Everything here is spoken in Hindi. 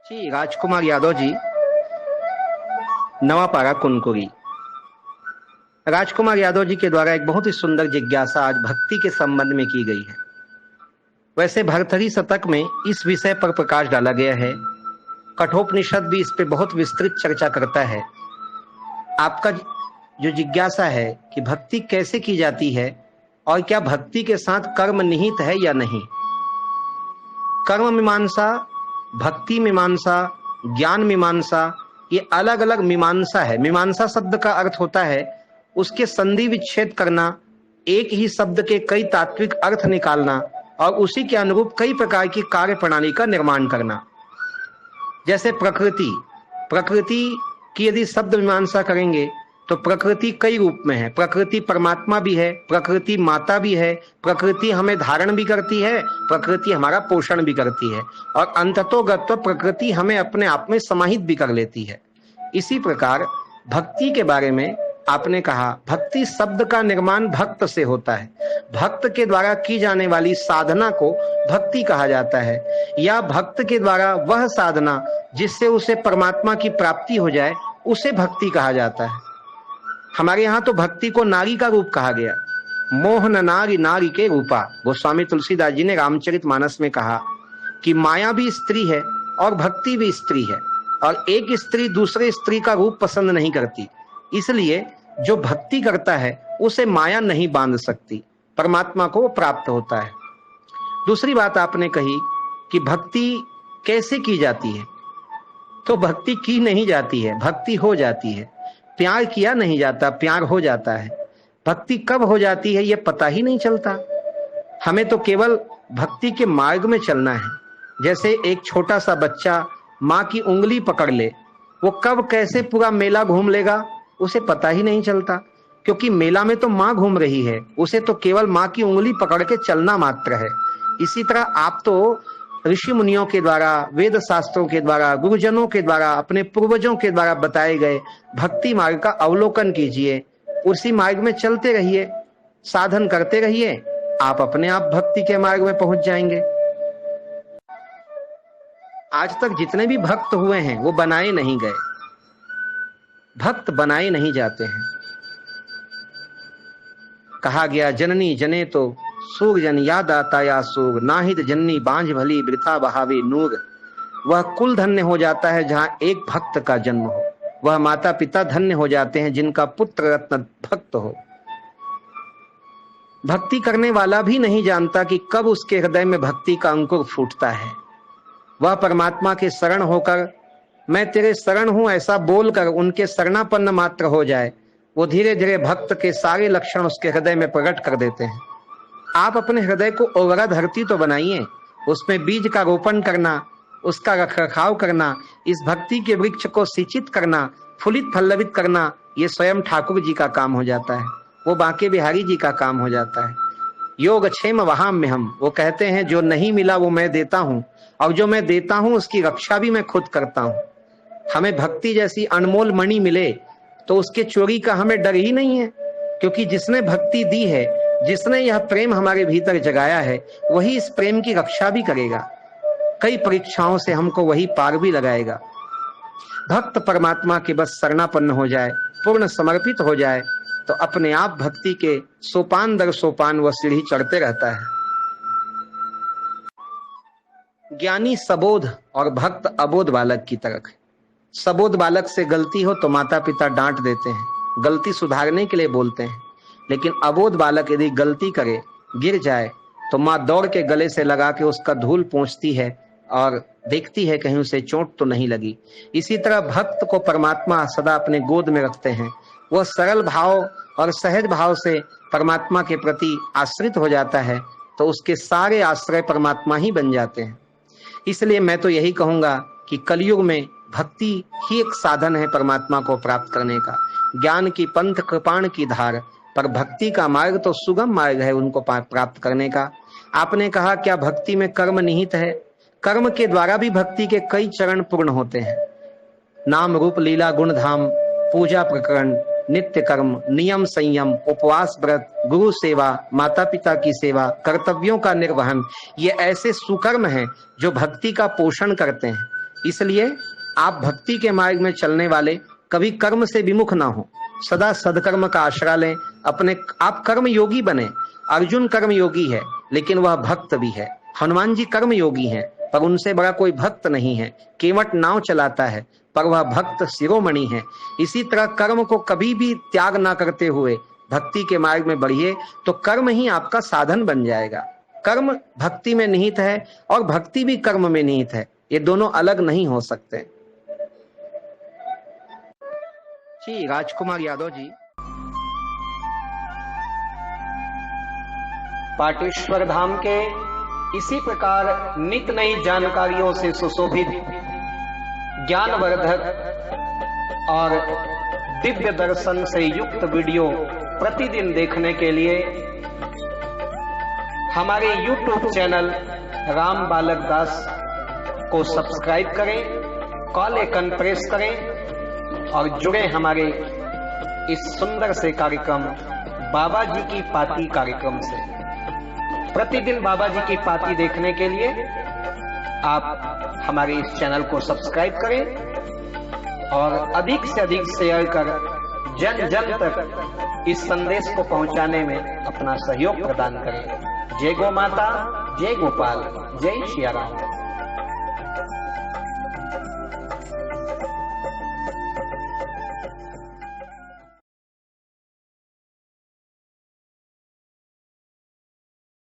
जी राजकुमार यादव जी, नवापाड़ा कुनकुरी। राजकुमार यादव जी के द्वारा एक बहुत ही सुंदर जिज्ञासा आज भक्ति के संबंध में की गई है। वैसे भर्तृहरि शतक में इस विषय पर प्रकाश डाला गया है। कठोपनिषद भी इस पे बहुत विस्तृत चर्चा करता है। आपका जो जिज्ञासा है कि भक्ति कैसे की जाती है और क्या भक्ति के साथ कर्म निहित है या नहीं। कर्म मीमांसा, भक्ति मीमांसा, ज्ञान मीमांसा, ये अलग अलग मीमांसा है। मीमांसा शब्द का अर्थ होता है उसके संधि विच्छेद करना, एक ही शब्द के कई तात्विक अर्थ निकालना और उसी के अनुरूप कई प्रकार की कार्य प्रणाली का निर्माण करना। जैसे प्रकृति, प्रकृति की यदि शब्द मीमांसा करेंगे तो प्रकृति कई रूप में है। प्रकृति परमात्मा भी है, प्रकृति माता भी है, प्रकृति हमें धारण भी करती है, प्रकृति हमारा पोषण भी करती है और अंततोगत्व प्रकृति हमें अपने आप में समाहित भी कर लेती है। इसी प्रकार भक्ति के बारे में आपने कहा, भक्ति शब्द का निर्माण भक्त से होता है। भक्त के द्वारा की जाने वाली साधना को भक्ति कहा जाता है, या भक्त के द्वारा वह साधना जिससे उसे परमात्मा की प्राप्ति हो जाए उसे भक्ति कहा जाता है। हमारे यहाँ तो भक्ति को नारी का रूप कहा गया। मोहन नारी नारी के रूपा। गोस्वामी तुलसीदास जी ने रामचरितमानस में कहा कि माया भी स्त्री है और भक्ति भी स्त्री है और एक स्त्री दूसरे स्त्री का रूप पसंद नहीं करती, इसलिए जो भक्ति करता है उसे माया नहीं बांध सकती, परमात्मा को वो प्राप्त होता है। दूसरी बात आपने कही कि भक्ति कैसे की जाती है, तो भक्ति की नहीं जाती है, भक्ति हो जाती है। प्यार किया नहीं जाता, प्यार हो जाता है। भक्ति कब हो जाती है ये पता ही नहीं चलता। हमें तो केवल भक्ति के मार्ग में चलना है। जैसे एक छोटा सा बच्चा माँ की उंगली पकड़ ले, वो कब कैसे पूरा मेला घूम लेगा उसे पता ही नहीं चलता, क्योंकि मेला में तो माँ घूम रही है, उसे तो केवल माँ की उंगली पकड़ के चलना मात्र है। इसी तरह आप तो ऋषि मुनियों के द्वारा, वेद शास्त्रों के द्वारा, गुरुजनों के द्वारा, अपने पूर्वजों के द्वारा बताए गए भक्ति मार्ग का अवलोकन कीजिए, उसी मार्ग में चलते रहिए, साधन करते रहिए, आप अपने आप भक्ति के मार्ग में पहुंच जाएंगे। आज तक जितने भी भक्त हुए हैं वो बनाए नहीं गए, भक्त बनाए नहीं जाते हैं। कहा गया जननी जने तो सूर जन याद आता या सूर, नाहिद जननी बांझ भली वृथा बहावे नूर। वह कुल धन्य हो जाता है जहां एक भक्त का जन्म हो, वह माता पिता धन्य हो जाते हैं जिनका पुत्र रत्न भक्त हो। भक्ति करने वाला भी नहीं जानता कि कब उसके हृदय में भक्ति का अंकुर फूटता है। वह परमात्मा के शरण होकर मैं तेरे शरण हूं ऐसा बोलकर उनके शरणापन्न मात्र हो जाए, वो धीरे धीरे भक्त के सारे लक्षण उसके हृदय में प्रकट कर देते हैं। आप अपने हृदय को ओवरा धरती तो बनाइए, उसमें बीज का रोपण करना, उसका रखरखाव करना, इस भक्ति के वृक्ष को सिंचित करना, फुलित फल्लवित करना, ये स्वयं ठाकुर जी का काम हो जाता है, वो बांके बिहारी जी का काम हो जाता है। योग क्षेम वहां में हम, वो कहते हैं जो नहीं मिला वो मैं देता हूं और जो मैं देता हूं उसकी रक्षा भी मैं खुद करता हूं। हमें भक्ति जैसी अनमोल मणि मिले तो उसके चोरी का हमें डर ही नहीं है, क्योंकि जिसने भक्ति दी है, जिसने यह प्रेम हमारे भीतर जगाया है, वही इस प्रेम की रक्षा भी करेगा। कई परीक्षाओं से हमको वही पार भी लगाएगा। भक्त परमात्मा के बस शरणापन्न हो जाए, पूर्ण समर्पित हो जाए, तो अपने आप भक्ति के सोपान दर सोपान वह सीढ़ी चढ़ते रहता है। ज्ञानी सबोध और भक्त अबोध बालक की तरह है। सबोध बालक से गलती हो तो माता पिता डांट देते हैं, गलती सुधारने के लिए बोलते हैं, लेकिन अबोध बालक यदि गलती करे, गिर जाए, तो माँ दौड़ के गले से लगा के उसका धूल पोंछती है और देखती है कहीं उसे चोट तो नहीं लगी। इसी तरह भक्त को परमात्मा सदा अपने गोद में रखते हैं। वह सरल भाव और सहज भाव से परमात्मा के प्रति आश्रित हो जाता है, तो उसके सारे आश्रय परमात्मा ही बन जाते हैं। इसलिए मैं तो यही कहूंगा कि कलयुग में भक्ति ही एक साधन है परमात्मा को प्राप्त करने का। ज्ञान की पंथ कृपाण की धार, पर भक्ति का मार्ग तो सुगम मार्ग है उनको प्राप्त करने का। आपने कहा क्या भक्ति में कर्म निहित है? कर्म के द्वारा भी भक्ति के कई चरण पूर्ण होते हैं। नाम रूप लीला गुण धाम, पूजा प्रकरण, नित्य कर्म, नियम संयम, उपवास व्रत, गुरु सेवा, माता पिता की सेवा, कर्तव्यों का निर्वहन, ये ऐसे सुकर्म हैं जो भक्ति का पोषण करते हैं। इसलिए आप भक्ति के मार्ग में चलने वाले कभी कर्म से विमुख ना हो, सदा सदकर्म का आश्रय लें, अपने आप कर्म योगी बने। अर्जुन कर्म योगी है लेकिन वह भक्त भी है। हनुमान जी कर्म योगी हैं पर उनसे बड़ा कोई भक्त नहीं है। केवट नाव चलाता है पर वह भक्त शिरोमणि है। इसी तरह कर्म को कभी भी त्याग ना करते हुए भक्ति के मार्ग में बढ़िए तो कर्म ही आपका साधन बन जाएगा। कर्म भक्ति में निहित है और भक्ति भी कर्म में निहित है, ये दोनों अलग नहीं हो सकते। जी राजकुमार यादव जी। पाटेश्वर धाम के इसी प्रकार नित नई जानकारियों से सुशोभित, ज्ञानवर्धक और दिव्य दर्शन से युक्त वीडियो प्रतिदिन देखने के लिए हमारे YouTube चैनल राम बालक दास को सब्सक्राइब करें, कॉल आइकन प्रेस करें और जुड़े हमारे इस सुंदर से कार्यक्रम बाबा जी की पाती कार्यक्रम से। प्रतिदिन बाबा जी की पाती देखने के लिए आप हमारे इस चैनल को सब्सक्राइब करें और अधिक से अधिक शेयर कर जन जन तक इस संदेश को पहुंचाने में अपना सहयोग प्रदान करें। जय गौ माता, जय गोपाल, जय सिया राम।